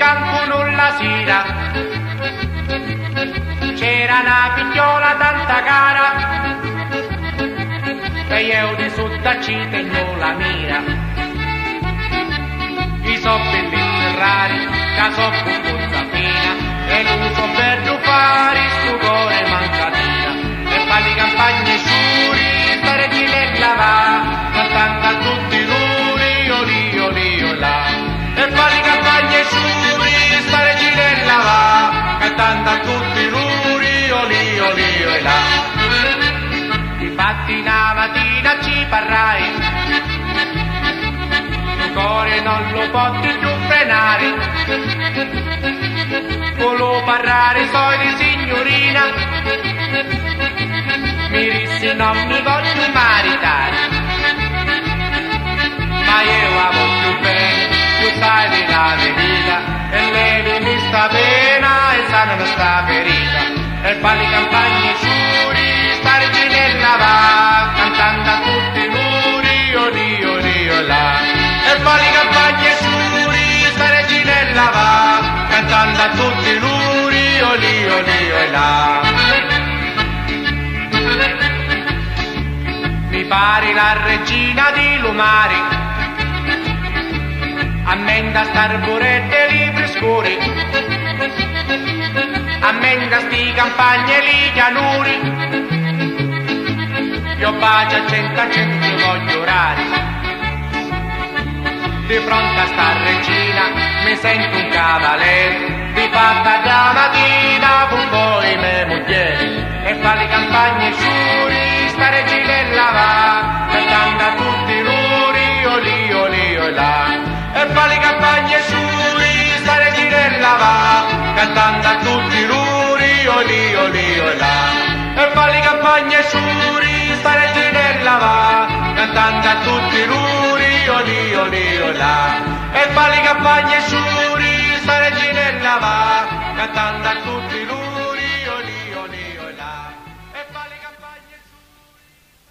campo nulla sera, c'era una figliola tanta cara, e io di sotto ci tengo la mira. I so bellezze rari, che so puzza fina, e non so per fare sto cuore mancatina, e fa le campagne sciuri, stare di lella va, cantando a tutti i luri, oli, oli, olà. E fa le campagne sciuri, stare di lella va, cantando a tutti i luri, oli, oli, olà. Infatti una mattina ci parrai, il cuore non lo potti più frenare, volevo parlare solo di signorina, mi dissi non mi voglio maritare, ma io amo più bene, più sai di la verità, e lei mi sta pena e sana non sta ferita, e fa le campagne sciuri, stare ginella va, cantando a tutti i muri, oli, oli, olà. E fa le campagne sciuri, stare ginella va, cantando a tutti i muri, oli, oli, olà. Mi pare la regina di Lumari, ammenda starburette libri scuri, ammenda sti campagne li pianuri, io bacio a cento voglio orare. Di fronte a sta regina mi sento un cavaliere, di fatta da mattina con voi me moglie, e fa le campagne sciuri, sta reginella va, cantando a tutti i luri, oli, oli, olà. E fa le campagne sciuri, sta reginella va, cantando a tutti i luri, oli, oli, olà. E fa le campagne sciuri, sta reginella va, cantando a tutti i luri, oli, oli, olà. E fa le campagne sciuri, sta reginella va, cantando a tutti i luri.